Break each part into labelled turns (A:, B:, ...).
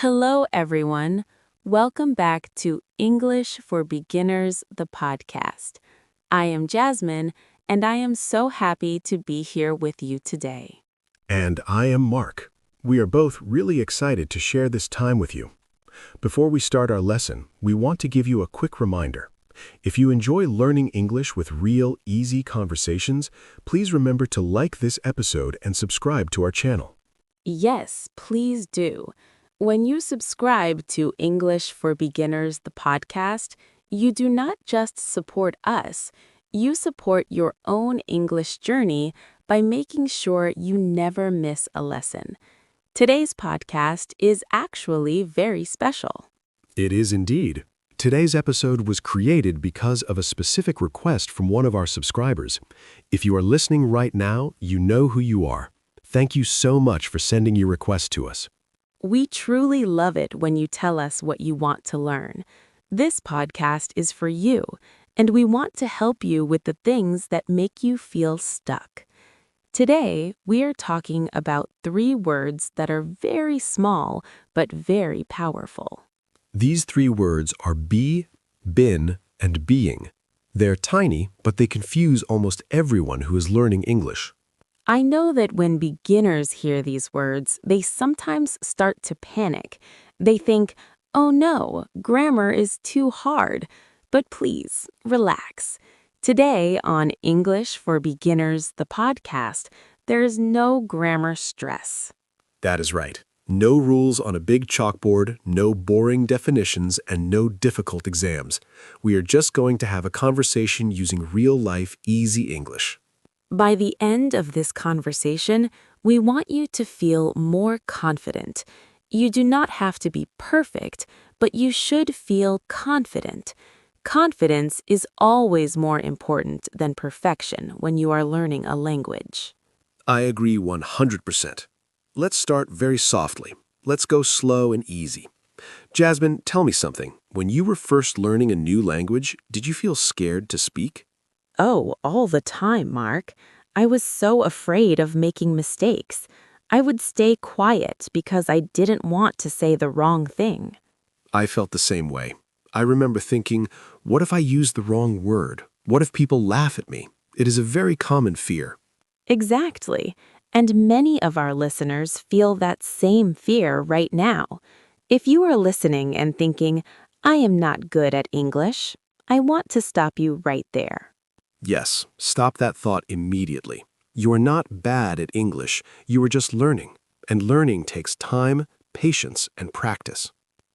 A: Hello, everyone. Welcome back to English for Beginners, the podcast. I am Jasmine, and I am so happy to be here with you today.
B: And I am Mark. We are both really excited to share this time with you. Before we start our lesson, we want to give you a quick reminder. If you enjoy learning English with real, easy conversations, please remember to like this episode and subscribe to our channel.
A: Yes, please do. When you subscribe to English for Beginners, the podcast, you do not just support us, you support your own English journey by making sure you never miss a lesson. Today's podcast is actually very special.
B: It is indeed. Today's episode was created because of a specific request from one of our subscribers. If you are listening right now, you know who you are. Thank you so much for sending your request to us.
A: We truly love it when you tell us what you want to learn. This podcast is for you, and we want to help you with the things that make you feel stuck. Today, we are talking about 3 words that are very small but very powerful.
B: These 3 words are be, been, and being. They're tiny, but they confuse almost everyone who is learning English.
A: I know that when beginners hear these words, they sometimes start to panic. They think, oh no, grammar is too hard. But please, relax. Today on English for Beginners, the podcast, there is no grammar stress.
B: That is right. No rules on a big chalkboard, no boring definitions, and no difficult exams. We are just going to have a conversation using real-life, easy English.
A: By the end of this conversation, we want you to feel more confident. You do not have to be perfect, but you should feel confident. Confidence is always more important than perfection when you are learning a language.
B: I agree 100%. Let's start very softly. Let's go slow and easy. Jasmine, tell me something. When you were first learning a new language, did you feel scared to speak?
A: Oh, all the time, Mark. I was so afraid of making mistakes. I would stay quiet because I didn't want to say the wrong thing.
B: I felt the same way. I remember thinking, what if I use the wrong word? What if people laugh at me? It is a very common fear.
A: Exactly. And many of our listeners feel that same fear right now. If you are listening and thinking, I am not good at English, I want to stop you right there.
B: Yes, stop that thought immediately. You are not bad at English, you are just learning. And learning takes time, patience, and practice.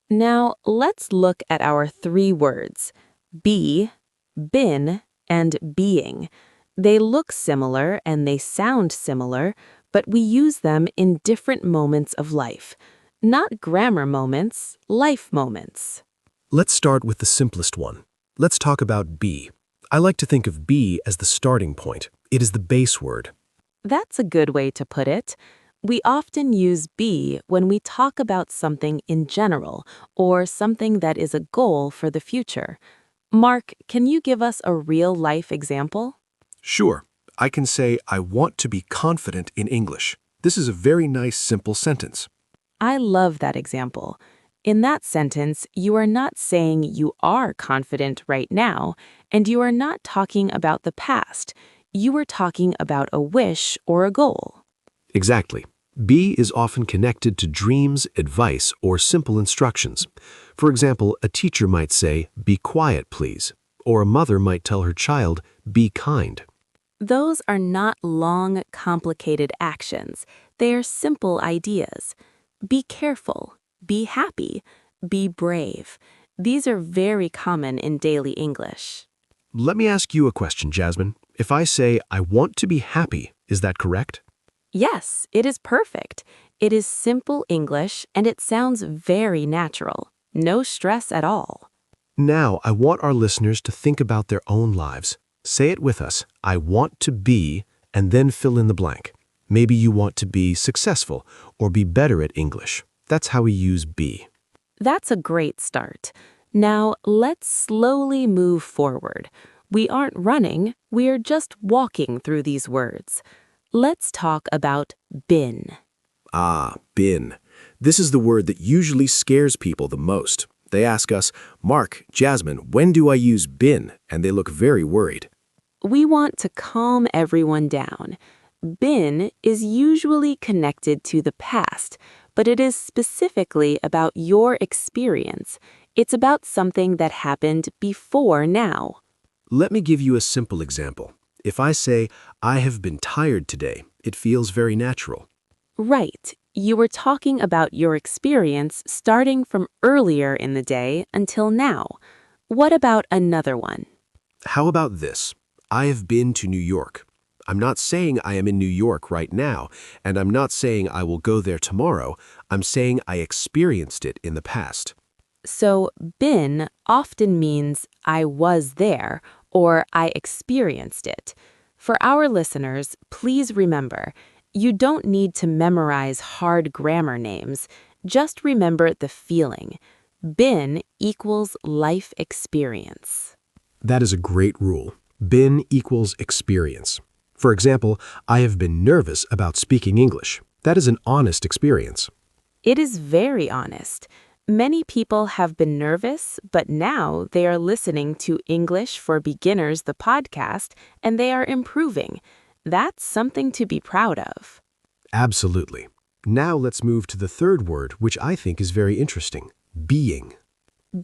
A: Now, let's look at our 3 words, be, been, and being. They look similar and they sound similar, but we use them in different moments of life. Not grammar moments, life moments.
B: Let's start with the simplest one. Let's talk about be. I like to think of be as the starting point. It is the base word.
A: That's a good way to put it. We often use be when we talk about something in general or something that is a goal for the future. Mark, can you give us a real-life example?
B: Sure, I can say I want to be confident in English. This is a very nice, simple sentence.
A: I love that example. In that sentence, you are not saying you are confident right now, and you are not talking about the past. You are talking about a wish or a goal.
B: Exactly. Be is often connected to dreams, advice, or simple instructions. For example, a teacher might say, be quiet, please. Or a mother might tell her child, be kind.
A: Those are not long, complicated actions. They are simple ideas. Be careful. Be happy. Be brave. These are very common in daily English.
B: Let me ask you a question, Jasmine. If I say, I want to be happy, is that correct?
A: Yes, it is perfect. It is simple English and it sounds very natural. No stress at all.
B: Now, I want our listeners to think about their own lives. Say it with us. I want to be, and then fill in the blank. Maybe you want to be successful or be better at English. That's how we use be.
A: That's a great start. Now, let's slowly move forward. We aren't running, we are just walking through these words. Let's talk about been.
B: Ah, been.
C: This is the word that usually scares people the most. They ask us, Mark, Jasmine, when do I use been? And they look very worried.
A: We want to calm everyone down. Been is usually connected to the past, but it is specifically about your experience. It's about something that happened before now.
C: Let me give you a simple example. If I say, I have been tired today, it feels very natural.
A: Right. You were talking about your experience starting from earlier in the day until now. What about another one?
C: How about this? I have been to New York. I'm not saying I am in New York right now, and I'm not saying I will go there tomorrow. I'm saying I experienced it in the past.
A: So, been often means I was there or I experienced it. For our listeners, please remember, you don't need to memorize hard grammar names. Just remember the feeling. Been equals life experience.
C: That is a great rule. Been equals experience. For example, I have been nervous about speaking English. That is an honest experience.
A: It is very honest. Many people have been nervous, but now they are listening to English for Beginners, the podcast, and they are improving. That's something to be proud of.
C: Absolutely. Now let's move to the third word, which I think is very interesting. Being.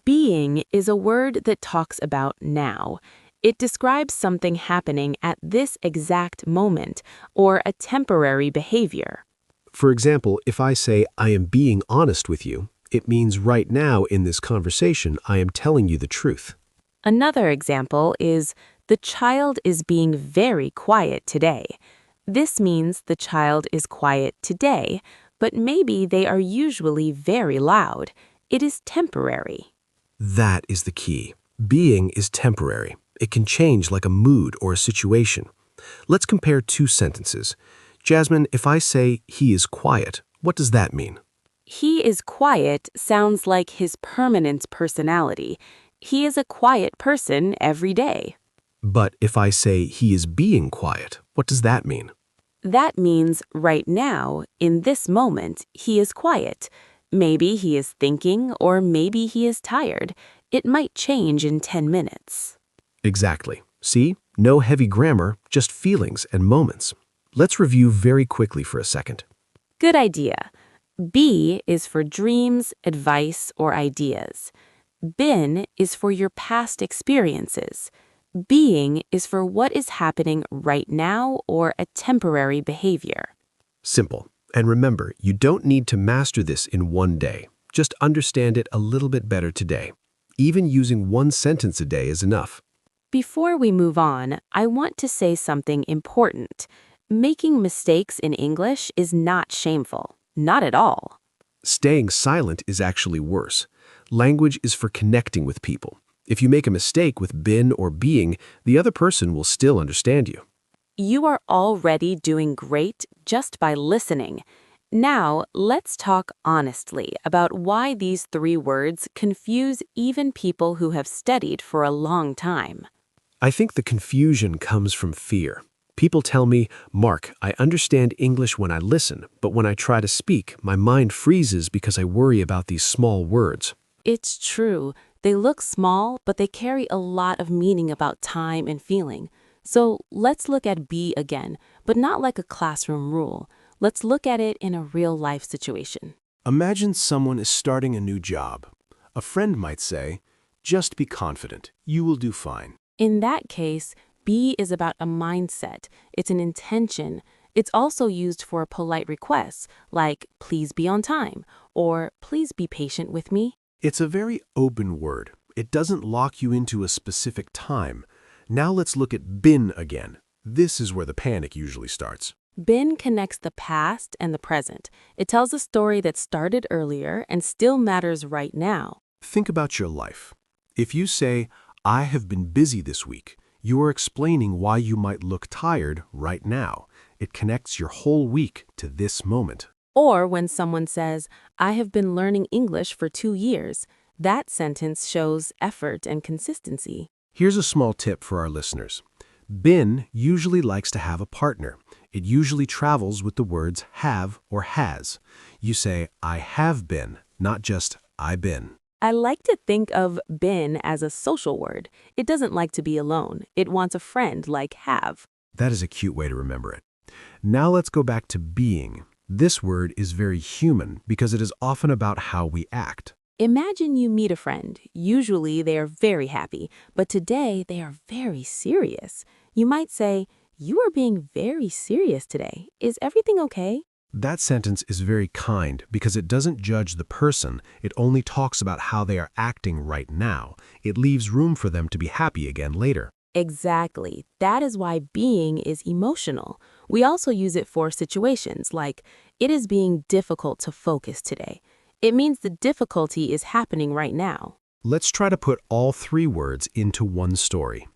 A: Being is a word that talks about now. It describes something happening at this exact moment or a temporary behavior.
C: For example, if I say, I am being honest with you, it means right now in this conversation, I am telling you the truth.
A: Another example is, the child is being very quiet today. This means the child is quiet today, but maybe they are usually very loud. It is temporary.
C: That is the key. Being is temporary. It can change like a mood or a situation. Let's compare two sentences. Jasmine, if I say he is quiet, what does that mean?
A: He is quiet sounds like his permanent personality. He is a quiet person every day.
C: But if I say he is being quiet, what does that mean?
A: That means right now, in this moment, he is quiet. Maybe he is thinking or maybe he is tired. It might change in 10 minutes.
C: Exactly. See? No heavy grammar, just feelings and moments. Let's review very quickly for a second.
A: Good idea. Be is for dreams, advice, or ideas. Been is for your past experiences. Being is for what is happening right now or a temporary behavior.
C: Simple. And remember, you don't need to master this in one day. Just understand it a little bit better today. Even using one sentence a day is enough.
A: Before we move on, I want to say something important. Making mistakes in English is not shameful. Not at all.
C: Staying silent is actually worse. Language is for connecting with people. If you make a mistake with been or being, the other person will still understand you.
A: You are already doing great just by listening. Now, let's talk honestly about why these three words confuse even people who have studied for a long time.
C: I think the confusion comes from fear. People tell me, Mark, I understand English when I listen, but when I try to speak, my mind freezes because I worry about these small words.
A: It's true. They look small, but they carry a lot of meaning about time and feeling. So let's look at be again, but not like a classroom rule. Let's look at it in a real-life situation.
C: Imagine someone is starting a new job. A friend might say, just be confident, you will do fine.
A: In that case, be is about a mindset. It's an intention. It's also used for polite requests, like please be on time, or please be patient with me.
C: It's a very open word. It doesn't lock you into a specific time. Now let's look at been again. This is where the panic usually starts.
A: Been connects the past and the present. It tells a story that started earlier and still matters right now.
C: Think about your life. If you say, I have been busy this week, you are explaining why you might look tired right now. It connects your whole week to this moment.
A: Or when someone says, I have been learning English for 2 years, that sentence shows effort and consistency.
C: Here's a small tip for our listeners. Been usually likes to have a partner. It usually travels with the words have or has. You say, I have been, not just I been.
A: I like to think of been as a social word. It doesn't like to be alone. It wants a friend like have.
C: That is a cute way to remember it. Now let's go back to being. This word is very human because it is often about how we act.
A: Imagine you meet a friend. Usually they are very happy, but today they are very serious. You might say, "You are being very serious today. Is everything okay?"
C: That sentence is very kind because it doesn't judge the person, it only talks about how they are acting right now. It leaves room for them to be happy again later.
A: Exactly. That is why being is emotional. We also use it for situations like, "It is being difficult to focus today." It means the difficulty is happening right now.
C: Let's try to put all three words into one story.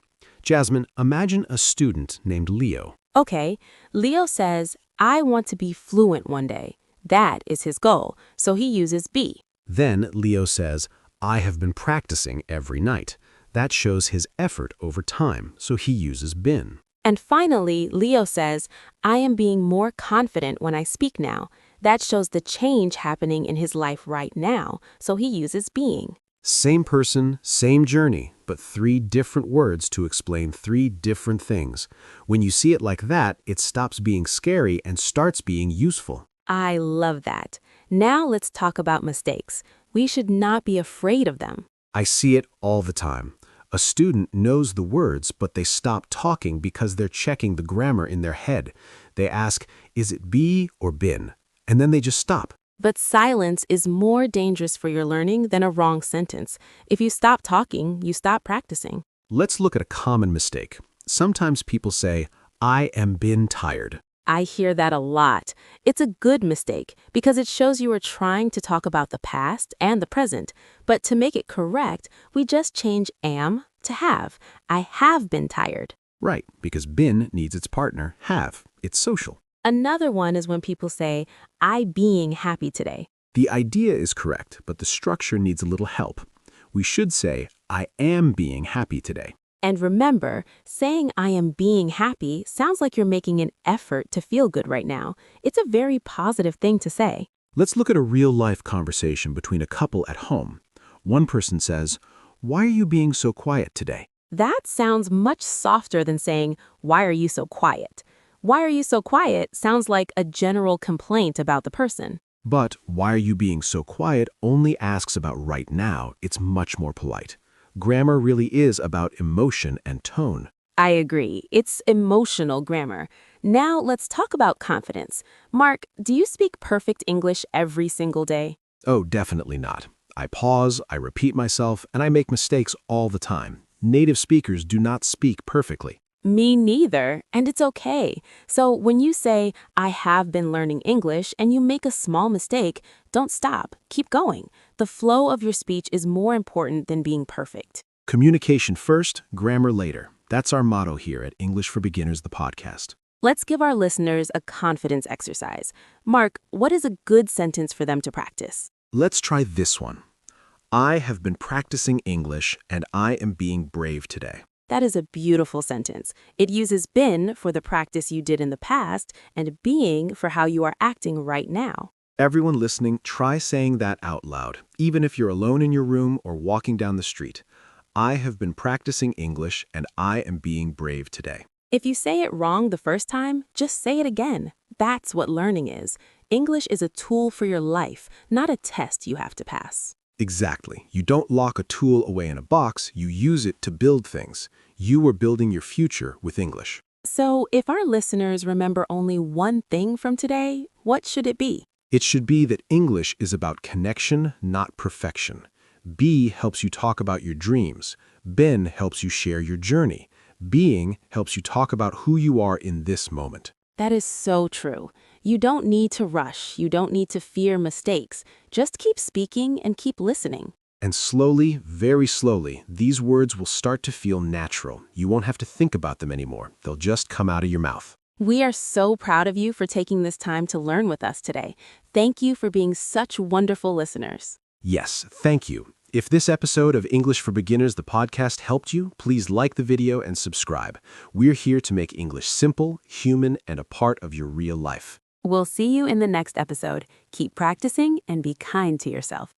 C: Jasmine, imagine a student named Leo.
A: Okay, Leo says, "I want to be fluent one day." That is his goal, so he uses be.
C: Then Leo says, I have been practicing every night. That shows his effort over time, so he uses been.
A: And finally, Leo says, "I am being more confident when I speak now." That shows the change happening in his life right now, so he uses being.
C: Same person, same journey, but three different words to explain three different things. When you see it like that, it stops being scary and starts being useful.
A: I love that. Now let's talk about mistakes. We should not be afraid of them.
C: I see it all the time. A student knows the words, but they stop talking because they're checking the grammar in their head. They ask, is it be or been? And then they just stop.
A: But silence is more dangerous for your learning than a wrong sentence. If you stop talking, you stop practicing.
C: Let's look at a common mistake. Sometimes people say, I am been tired.
A: I hear that a lot. It's a good mistake because it shows you are trying to talk about the past and the present. But to make it correct, we just change am to have. I have been tired.
C: Right, because been needs its partner, have. It's social.
A: Another one is when people say, "I being happy today."
C: The idea is correct, but the structure needs a little help. We should say, I am being happy today.
A: And remember, saying "I am being happy" sounds like you're making an effort to feel good right now. It's a very positive thing to say.
C: Let's look at a real-life conversation between a couple at home. One person says, why are you being so quiet today?
A: That sounds much softer than saying, "Why are you so quiet?" "Why are you so quiet" sounds like a general complaint about the person.
C: But why are you being so quiet only asks about right now. It's much more polite. Grammar really is about emotion and tone.
A: I agree. It's emotional grammar. Now let's talk about confidence. Mark, do you speak perfect English every single day?
C: Oh, definitely not. I pause, I repeat myself, and I make mistakes all the time. Native speakers do not speak perfectly.
A: Me neither, and it's okay. So when you say, "I have been learning English," and you make a small mistake, don't stop. Keep going. The flow of your speech is more important than being perfect.
C: Communication first, grammar later. That's our motto here at English for Beginners, the podcast.
A: Let's give our listeners a confidence exercise. Mark, what is a good sentence for them to practice?
C: Let's try this one. I have been practicing English, and I am being brave today.
A: That is a beautiful sentence. It uses been for the practice you did in the past and being for how you are acting right now.
C: Everyone listening, try saying that out loud, even if you're alone in your room or walking down the street. I have been practicing English, and I am being brave today.
A: If you say it wrong the first time, just say it again. That's what learning is. English is a tool for your life, not a test you have to pass.
C: Exactly. You don't lock a tool away in a box, you use it to build things. You are building your future with English.
A: So, if our listeners remember only one thing from today, what should it be?
C: It should be that English is about connection, not perfection. Be helps you talk about your dreams. Been helps you share your journey. Being helps you talk about who you are in this moment.
A: That is so true. You don't need to rush. You don't need to fear mistakes. Just keep speaking and keep listening.
C: And slowly, very slowly, these words will start to feel natural. You won't have to think about them anymore. They'll just come out of your mouth.
A: We are so proud of you for taking this time to learn with us today. Thank you for being such wonderful listeners.
C: Yes, thank you. If this episode of English for Beginners, the podcast, helped you, please like the video and subscribe. We're here to make English simple, human, and a part of your real life.
A: We'll see you in the next episode. Keep practicing and be kind to yourself.